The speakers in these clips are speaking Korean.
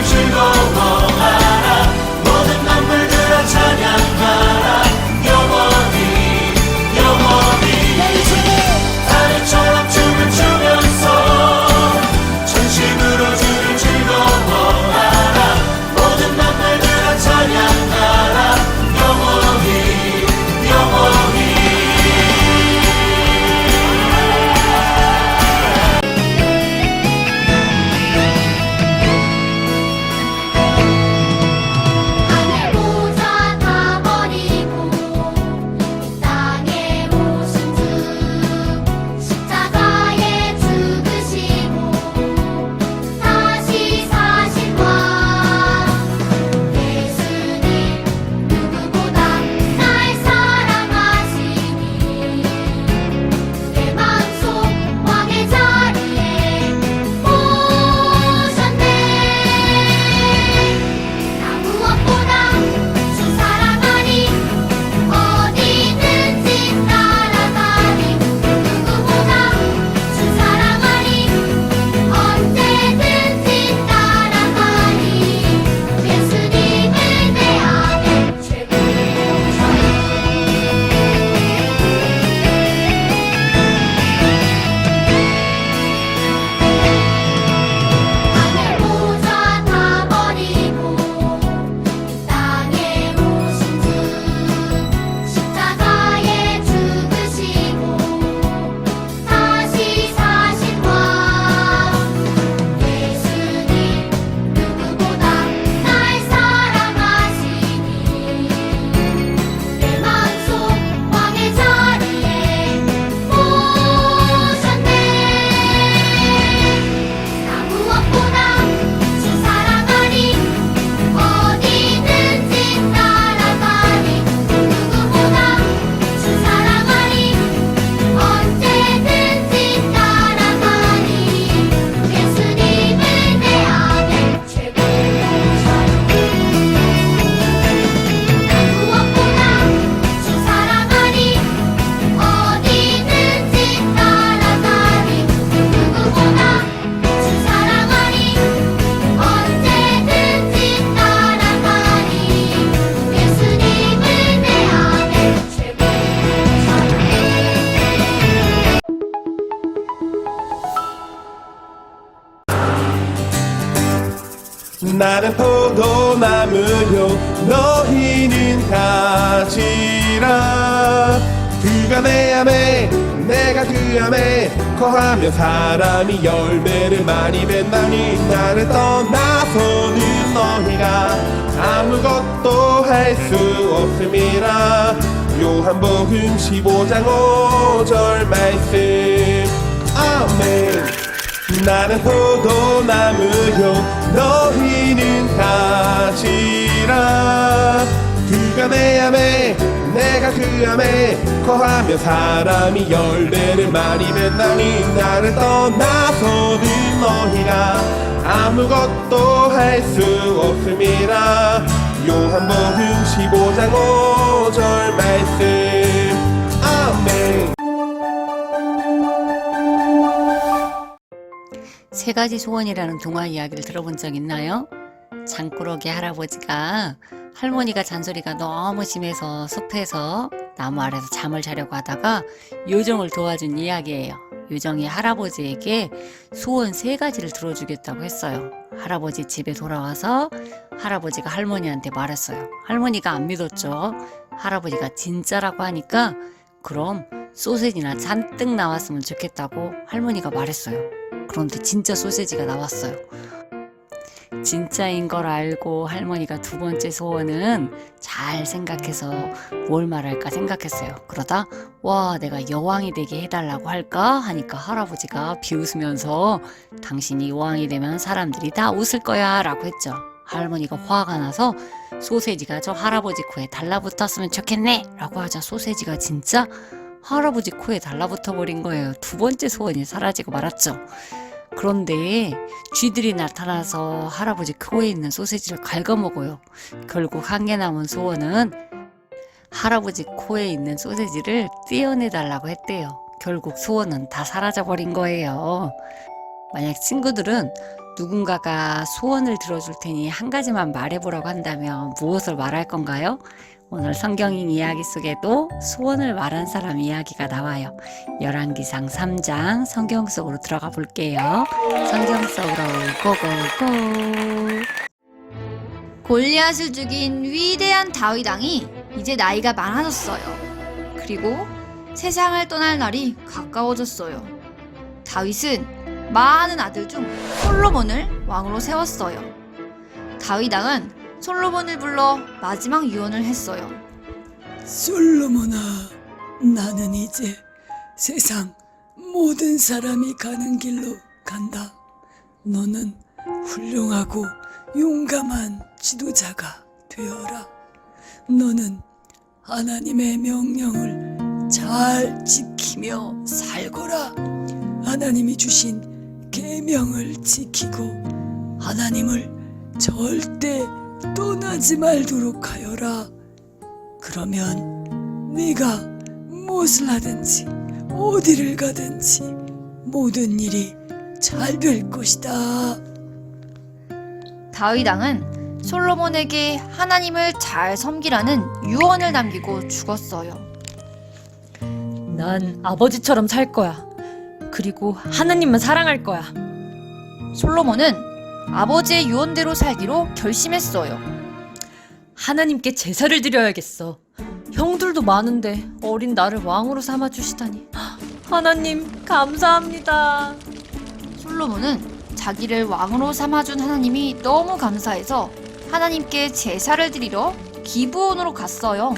즐거워하라. 모든 만물들아 찬양하라. 영원히 영원히 달처럼 춤을 추면서 전심으로 주를 즐거워하라. 모든 만물들아 찬양하라. 영원히 영원히. 하늘 보좌 다 버리고 이 땅에 오신 주 십자가에 죽으시고 다시 사신 왕 예수님 누구보다 날 사랑하시니 내 마음속 왕의 자리에 오셨네. 나 무엇보다 주 사랑하니 어디든지 따라가니 누구보다 주 사랑하니 언제든지 따라가니 예수님을 내 안에 최고로 하늘 보좌 다 버리고 이 땅에 오신 주 십자가에 죽으시고 다시 사신 왕 예수님 누구보다 날 사랑하시니 내 마음속 왕의 자리에 오셨네. 나 무엇보다 주 사랑하니 어디든지 따라가니 누구보다 주 사랑하니 언제든지 따라가니 예수님을 내 안에 최고로 무엇보다 주 사랑하니 어디든지 따라가니 누구보다 주 사랑하니 언제든지 따라가니 예수님을 내 안에 최고로 나는 포도나무요 너희는 가지라. 그가 내 안에 내가 그 안에 거하며 사람이 열매를 많이 맺나니 나를 떠나서는 너희가 아무것도 할 수 없음이라. 요한복음 15장 5절 말씀. 아멘. 나는 포도나무요 너희는 가지라. 그가 내 안에 내가 그 안에 거하며 사람이 열매를 많이 맺나니 나를 떠나서는 너희가 아무것도 할 수 없음이라. 요한복음 15장 5절 말씀. 아멘. 세 가지 소원이라는 동화 이야기를 들어본 적 있나요? 장꾸러기 할아버지가 할머니가 잔소리가 너무 심해서 숲에서 나무 아래서 잠을 자려고 하다가 요정을 도와준 이야기예요. 요정이 할아버지에게 소원 3가지를 들어주겠다고 했어요. 할아버지 집에 돌아와서 할아버지가 할머니한테 말했어요. 할머니가 안 믿었죠. 할아버지가 진짜라고 하니까 그럼 소세지나 잔뜩 나왔으면 좋겠다고 할머니가 말했어요. 그런데 진짜 소세지가 나왔어요. 진짜인 걸 알고 할머니가 2번째 소원은 잘 생각해서 뭘 말할까 생각했어요. 그러다 와, 내가 여왕이 되게 해달라고 할까 하니까 할아버지가 비웃으면서 당신이 여왕이 되면 사람들이 다 웃을 거야 라고 했죠. 할머니가 화가 나서 소세지가 저 할아버지 코에 달라붙었으면 좋겠네 라고 하자 소세지가 진짜 할아버지 코에 달라붙어 버린 거예요. 2번째 소원이 사라지고 말았죠. 그런데 쥐들이 나타나서 할아버지 코에 있는 소세지를 갉아먹어요. 결국 한 개 남은 소원은 할아버지 코에 있는 소세지를 떼어내달라고 했대요. 결국 소원은 다 사라져버린 거예요. 만약 친구들은 누군가가 소원을 들어줄 테니 한 가지만 말해보라고 한다면 무엇을 말할 건가요? 오늘 성경인 이야기 속에도 소원을 말한 사람 이야기가 나와요. 열왕기상 3장 성경 속으로 들어가 볼게요. 성경 속으로 고고고. 골리앗을 죽인 위대한 다윗 왕이 이제 나이가 많아졌어요. 그리고 세상을 떠날 날이 가까워졌어요. 다윗은 많은 아들 중 솔로몬을 왕으로 세웠어요. 다윗 왕은 솔로몬을 불러 마지막 유언을 했어요. 솔로몬아, 나는 이제 세상 모든 사람이 가는 길로 간다. 너는 훌륭하고 용감한 지도자가 되어라. 너는 하나님의 명령을 잘 지키며 살거라. 하나님이 주신 계명을 지키고 하나님을 절대 떠나지 말도록 하여라. 그러면 네가 무엇을 하든지 어디를 가든지 모든 일이 잘 될 것이다. 다윗 왕은 솔로몬에게 하나님을 잘 섬기라는 유언을 남기고 죽었어요. 난 아버지처럼 살 거야. 그리고 하나님만 사랑할 거야. 솔로몬은 아버지의 유언대로 살기로 결심했어요. 하나님께 제사를 드려야겠어. 형들도 많은데 어린 나를 왕으로 삼아주시다니. 하나님 감사합니다. 솔로몬은 자기를 왕으로 삼아준 하나님이 너무 감사해서 하나님께 제사를 드리러 기브온으로 갔어요.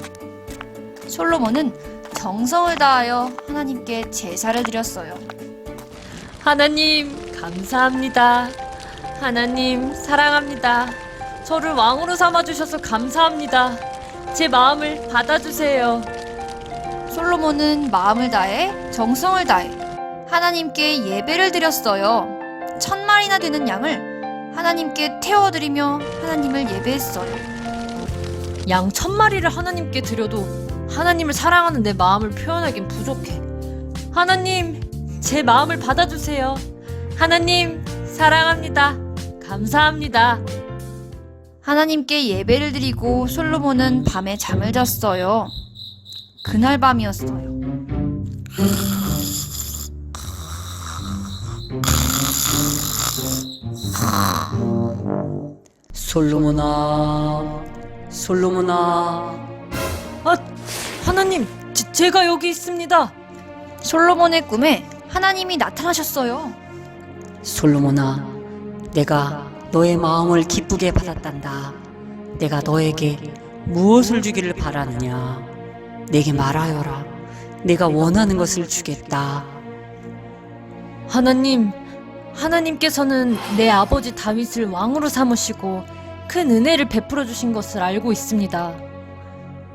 솔로몬은 정성을 다하여 하나님께 제사를 드렸어요. 하나님 감사합니다. 하나님 사랑합니다. 저를 왕으로 삼아주셔서 감사합니다. 제 마음을 받아주세요. 솔로몬은 마음을 다해 정성을 다해 하나님께 예배를 드렸어요. 1000마리나 되는 양을 하나님께 태워드리며 하나님을 예배했어요. 양 1000마리를 하나님께 드려도 하나님을 사랑하는 내 마음을 표현하긴 부족해. 하나님, 제 마음을 받아주세요. 하나님, 사랑합니다. 감사합니다. 하나님께 예배를 드리고 솔로몬은 밤에 잠을 잤어요. 그날 밤이었어요. 솔로몬아, 솔로몬아. 아, 하나님, 제가 여기 있습니다. 솔로몬의 꿈에 하나님이 나타나셨어요. 솔로몬아, 내가 너의 마음을 기쁘게 받았단다. 내가 너에게 무엇을 주기를 바라느냐? 내게 말하여라. 내가 원하는 것을 주겠다. 하나님, 하나님께서는 내 아버지 다윗을 왕으로 삼으시고 큰 은혜를 베풀어 주신 것을 알고 있습니다.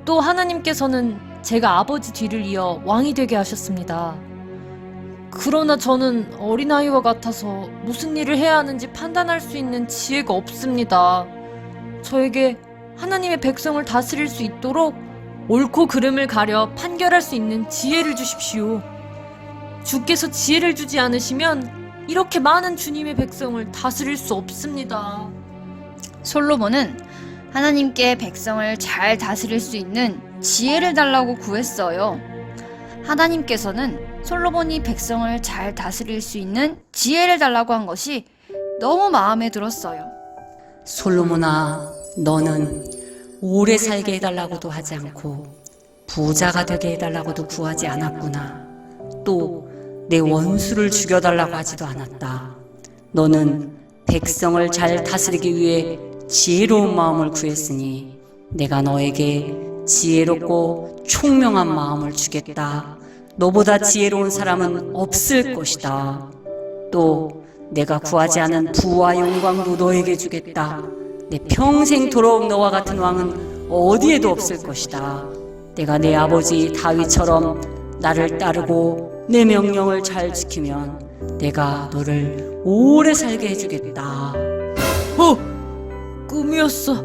또 하나님께서는 제가 아버지 뒤를 이어 왕이 되게 하셨습니다. 그러나 저는 어린아이와 같아서 무슨 일을 해야 하는지 판단할 수 있는 지혜가 없습니다. 저에게 하나님의 백성을 다스릴 수 있도록 옳고 그름을 가려 판결할 수 있는 지혜를 주십시오. 주께서 지혜를 주지 않으시면 이렇게 많은 주님의 백성을 다스릴 수 없습니다. 솔로몬은 하나님께 백성을 잘 다스릴 수 있는 지혜를 달라고 구했어요. 하나님께서는 솔로몬이 백성을 잘 다스릴 수 있는 지혜를 달라고 한 것이 너무 마음에 들었어요. 솔로몬아, 너는 오래 살게 해달라고도 하지 않고 부자가 되게 해달라고도 구하지 않았구나. 또 내 원수를 죽여달라고 하지도 않았다. 너는 백성을 잘 다스리기 위해 지혜로운 마음을 구했으니 내가 너에게 지혜롭고 총명한 마음을 주겠다. 너보다 지혜로운 사람은 없을 것이다. 또 내가 구하지 않은 부와 영광도 너에게 주겠다. 내 평생토록 너와 같은 왕은 어디에도 없을 것이다. 내가 내 아버지 다윗처럼 나를 따르고 내 명령을 잘 지키면 내가 너를 오래 살게 해주겠다. 꿈이었어.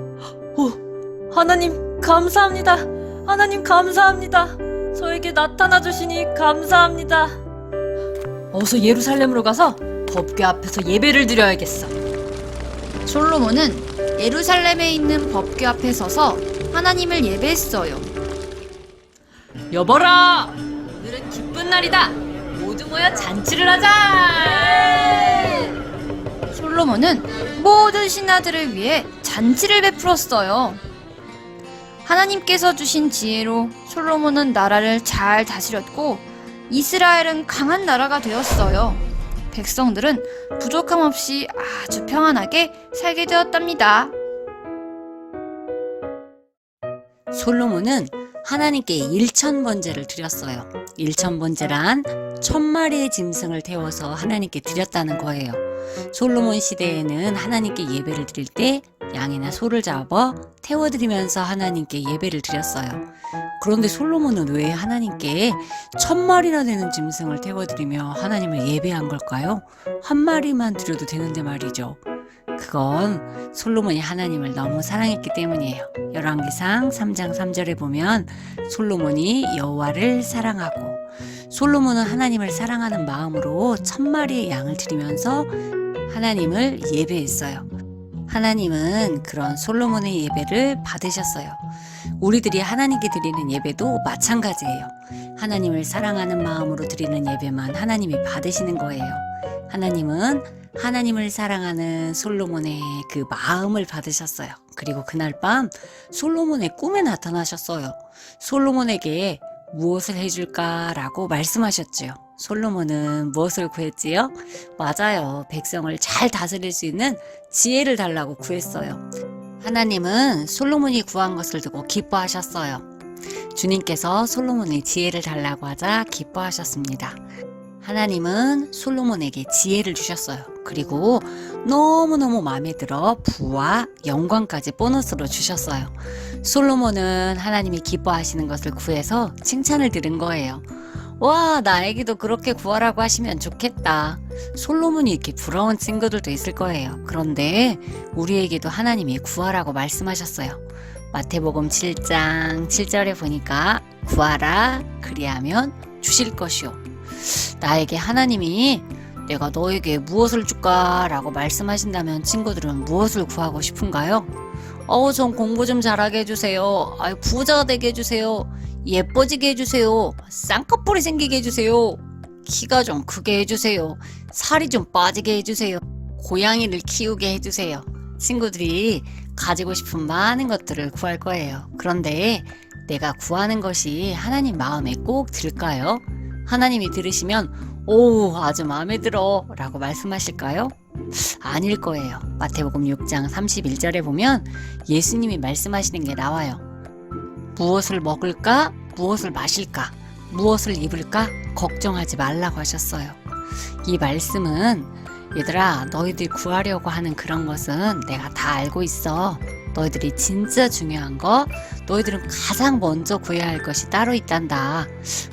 하나님 감사합니다. 하나님 감사합니다. 저에게 나타나 주시니 감사합니다. 어서 예루살렘으로 가서 법궤 앞에서 예배를 드려야겠어. 솔로몬은 예루살렘에 있는 법궤 앞에 서서 하나님을 예배했어요. 여보라! 오늘은 기쁜 날이다! 모두 모여 잔치를 하자! 솔로몬은 모든 신하들을 위해 잔치를 베풀었어요. 하나님께서 주신 지혜로 솔로몬은 나라를 잘 다스렸고 이스라엘은 강한 나라가 되었어요. 백성들은 부족함 없이 아주 평안하게 살게 되었답니다. 솔로몬은 하나님께 1000번제를 드렸어요. 1000번제란 1000마리의 짐승을 태워서 하나님께 드렸다는 거예요. 솔로몬 시대에는 하나님께 예배를 드릴 때 양이나 소를 잡아 태워드리면서 하나님께 예배를 드렸어요. 그런데 솔로몬은 왜 하나님께 1000마리나 되는 짐승을 태워드리며 하나님을 예배한 걸까요? 한 마리만 드려도 되는데 말이죠. 그건 솔로몬이 하나님을 너무 사랑했기 때문이에요. 열왕기상 3장 3절에 보면 솔로몬이 여호와를 사랑하고, 솔로몬은 하나님을 사랑하는 마음으로 1000마리의 양을 드리면서 하나님을 예배했어요. 하나님은 그런 솔로몬의 예배를 받으셨어요. 우리들이 하나님께 드리는 예배도 마찬가지예요. 하나님을 사랑하는 마음으로 드리는 예배만 하나님이 받으시는 거예요. 하나님은 하나님을 사랑하는 솔로몬의 그 마음을 받으셨어요. 그리고 그날 밤 솔로몬의 꿈에 나타나셨어요. 솔로몬에게 무엇을 해줄까라고 말씀하셨지요. 솔로몬은 무엇을 구했지요? 맞아요. 백성을 잘 다스릴 수 있는 지혜를 달라고 구했어요. 하나님은 솔로몬이 구한 것을 두고 기뻐하셨어요. 주님께서 솔로몬의 지혜를 달라고 하자 기뻐하셨습니다. 하나님은 솔로몬에게 지혜를 주셨어요. 그리고 너무너무 마음에 들어 부와 영광까지 보너스로 주셨어요. 솔로몬은 하나님이 기뻐하시는 것을 구해서 칭찬을 들은 거예요. 와, 나에게도 그렇게 구하라고 하시면 좋겠다. 솔로몬이 이렇게 부러운 친구들도 있을 거예요. 그런데 우리에게도 하나님이 구하라고 말씀하셨어요. 마태복음 7장 7절에 보니까 구하라 그리하면 주실 것이요. 나에게 하나님이 내가 너에게 무엇을 줄까? 라고 말씀하신다면 친구들은 무엇을 구하고 싶은가요? 전 공부 좀 잘하게 해주세요. 부자가 되게 해주세요. 예뻐지게 해주세요. 쌍꺼풀이 생기게 해주세요. 키가 좀 크게 해주세요. 살이 좀 빠지게 해주세요. 고양이를 키우게 해주세요. 친구들이 가지고 싶은 많은 것들을 구할 거예요. 그런데 내가 구하는 것이 하나님 마음에 꼭 들까요? 하나님이 들으시면 오, 아주 마음에 들어 라고 말씀하실까요? 아닐 거예요. 마태복음 6장 31절에 보면 예수님이 말씀하시는 게 나와요. 무엇을 먹을까? 무엇을 마실까? 무엇을 입을까? 걱정하지 말라고 하셨어요. 이 말씀은 얘들아, 너희들 구하려고 하는 그런 것은 내가 다 알고 있어. 너희들이 진짜 중요한 거, 너희들은 가장 먼저 구해야 할 것이 따로 있단다.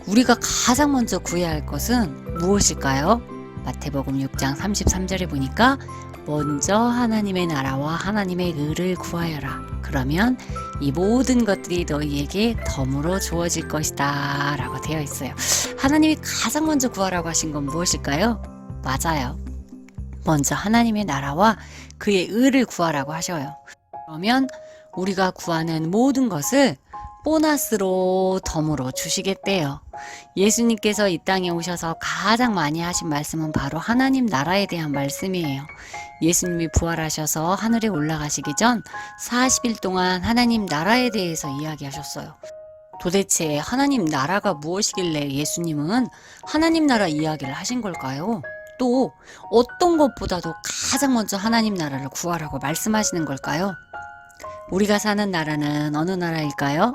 우리가 가장 먼저 구해야 할 것은 무엇일까요? 마태복음 6장 33절에 보니까 먼저 하나님의 나라와 하나님의 의를 구하여라. 그러면 이 모든 것들이 너희에게 덤으로 주어질 것이다 라고 되어 있어요. 하나님이 가장 먼저 구하라고 하신 건 무엇일까요? 맞아요. 먼저 하나님의 나라와 그의 의를 구하라고 하셔요. 그러면 우리가 구하는 모든 것을 보너스로 덤으로 주시겠대요. 예수님께서 이 땅에 오셔서 가장 많이 하신 말씀은 바로 하나님 나라에 대한 말씀이에요. 예수님이 부활하셔서 하늘에 올라가시기 전 40일 동안 하나님 나라에 대해서 이야기하셨어요. 도대체 하나님 나라가 무엇이길래 예수님은 하나님 나라 이야기를 하신 걸까요? 또 어떤 것보다도 가장 먼저 하나님 나라를 구하라고 말씀하시는 걸까요? 우리가 사는 나라는 어느 나라일까요?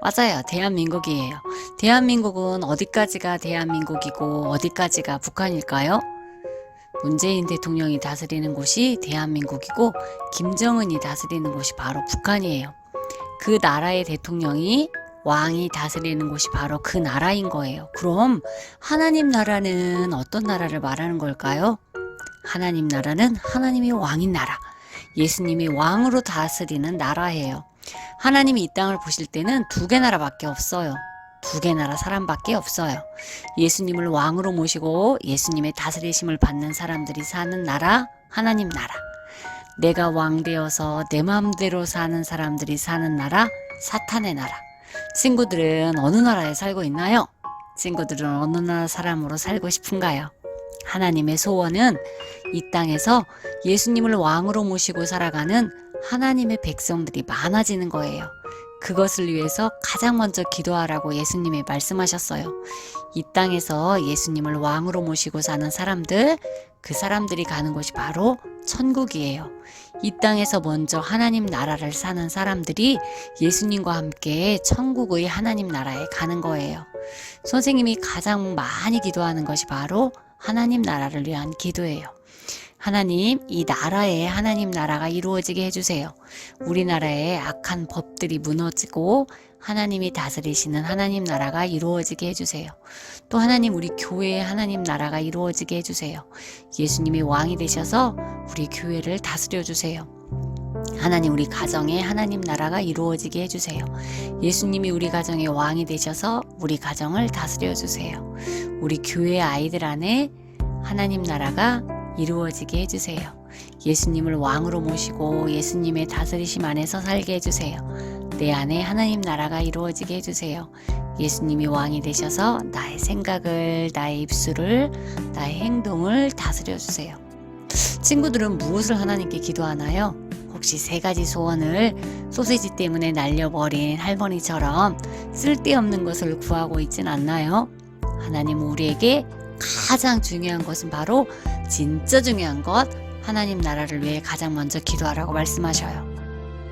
맞아요. 대한민국이에요. 대한민국은 어디까지가 대한민국이고 어디까지가 북한일까요? 문재인 대통령이 다스리는 곳이 대한민국이고 김정은이 다스리는 곳이 바로 북한이에요. 그 나라의 대통령이 왕이 다스리는 곳이 바로 그 나라인 거예요. 그럼 하나님 나라는 어떤 나라를 말하는 걸까요? 하나님 나라는 하나님이 왕인 나라, 예수님이 왕으로 다스리는 나라예요. 하나님이 이 땅을 보실 때는 두 개 나라밖에 없어요. 두 개 나라 사람밖에 없어요. 예수님을 왕으로 모시고 예수님의 다스리심을 받는 사람들이 사는 나라, 하나님 나라. 내가 왕 되어서 내 마음대로 사는 사람들이 사는 나라, 사탄의 나라. 친구들은 어느 나라에 살고 있나요? 친구들은 어느 나라 사람으로 살고 싶은가요? 하나님의 소원은 이 땅에서 예수님을 왕으로 모시고 살아가는 하나님의 백성들이 많아지는 거예요. 그것을 위해서 가장 먼저 기도하라고 예수님이 말씀하셨어요. 이 땅에서 예수님을 왕으로 모시고 사는 사람들, 그 사람들이 가는 곳이 바로 천국이에요. 이 땅에서 먼저 하나님 나라를 사는 사람들이 예수님과 함께 천국의 하나님 나라에 가는 거예요. 선생님이 가장 많이 기도하는 것이 바로 하나님 나라를 위한 기도예요. 하나님, 이 나라에 하나님 나라가 이루어지게 해주세요. 우리나라의 악한 법들이 무너지고 하나님이 다스리시는 하나님 나라가 이루어지게 해주세요. 또 하나님, 우리 교회의 하나님 나라가 이루어지게 해주세요. 예수님이 왕이 되셔서 우리 교회를 다스려 주세요. 하나님, 우리 가정에 하나님 나라가 이루어지게 해주세요. 예수님이 우리 가정의 왕이 되셔서 우리 가정을 다스려 주세요. 우리 교회 아이들 안에 하나님 나라가 이루어지게 해주세요. 예수님을 왕으로 모시고 예수님의 다스리심 안에서 살게 해주세요. 내 안에 하나님 나라가 이루어지게 해주세요. 예수님이 왕이 되셔서 나의 생각을, 나의 입술을, 나의 행동을 다스려 주세요. 친구들은 무엇을 하나님께 기도하나요? 혹시 3가지 소원을 소세지 때문에 날려버린 할머니처럼 쓸데없는 것을 구하고 있진 않나요? 하나님은 우리에게 가장 중요한 것은 바로 진짜 중요한 것, 하나님 나라를 위해 가장 먼저 기도하라고 말씀하셔요.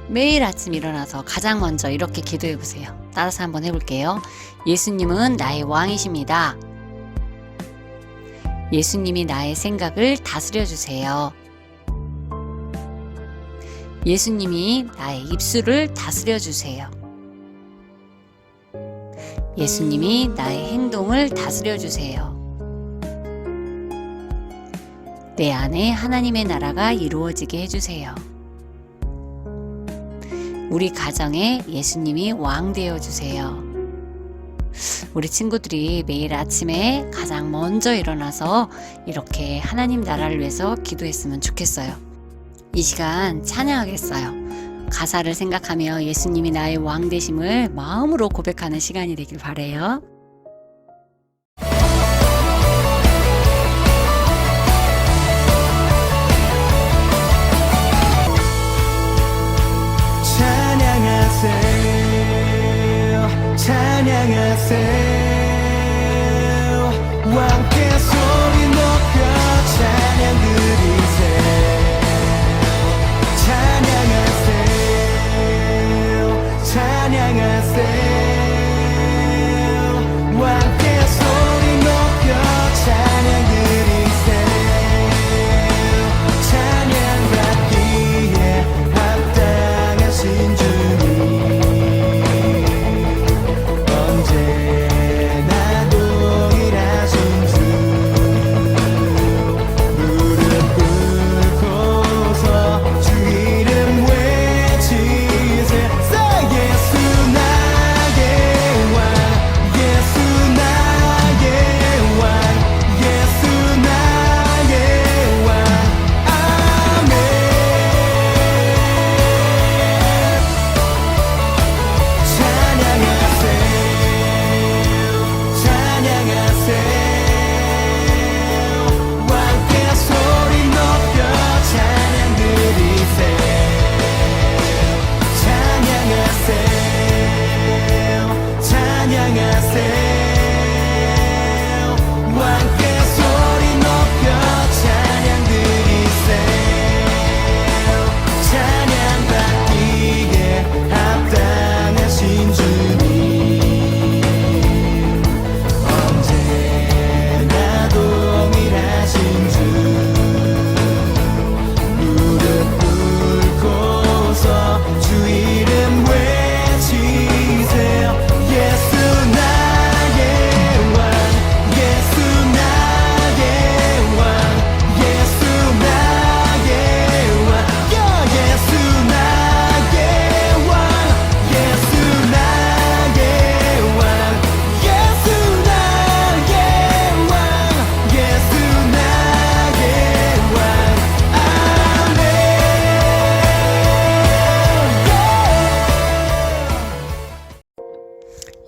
매일 아침 일어나서 가장 먼저 이렇게 기도해 보세요. 따라서 한번 해볼게요. 예수님은 나의 왕이십니다. 예수님이 나의 생각을 다스려 주세요. 예수님이 나의 입술을 다스려 주세요. 예수님이 나의 행동을 다스려 주세요. 내 안에 하나님의 나라가 이루어지게 해주세요. 우리 가정에 예수님이 왕 되어 주세요. 우리 친구들이 매일 아침에 가장 먼저 일어나서 이렇게 하나님 나라를 위해서 기도했으면 좋겠어요. 이 시간 찬양하겠어요. 가사를 생각하며 예수님이 나의 왕 되심을 마음으로 고백하는 시간이 되길 바라요. 찬양하세요, 찬양하세요. 왕께 소리 높여 찬양 드리세요. 찬양하세요, 찬양하세요. 왕께 소리 높여 찬양 드리세요. 찬양받기에 합당하신 주님, 언제나 동일하신 주님.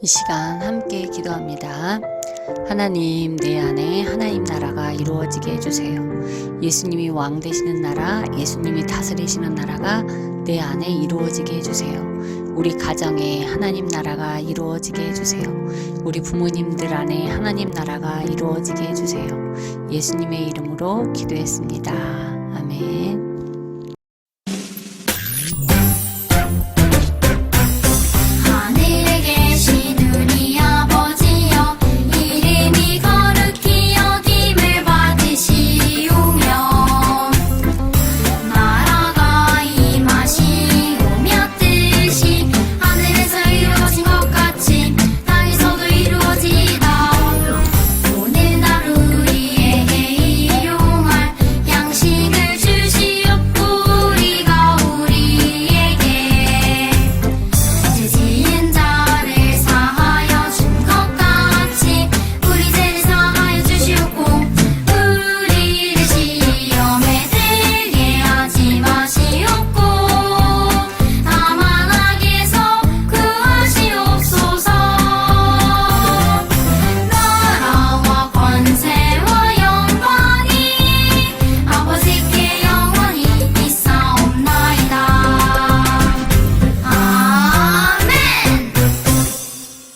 이 시간 함께 기도합니다. 하나님, 내 안에 하나님 나라가 이루어지게 해주세요. 예수님이 왕 되시는 나라, 예수님이 다스리시는 나라가 내 안에 이루어지게 해주세요. 우리 가정에 하나님 나라가 이루어지게 해주세요. 우리 부모님들 안에 하나님 나라가 이루어지게 해주세요. 예수님의 이름으로 기도했습니다. 아멘.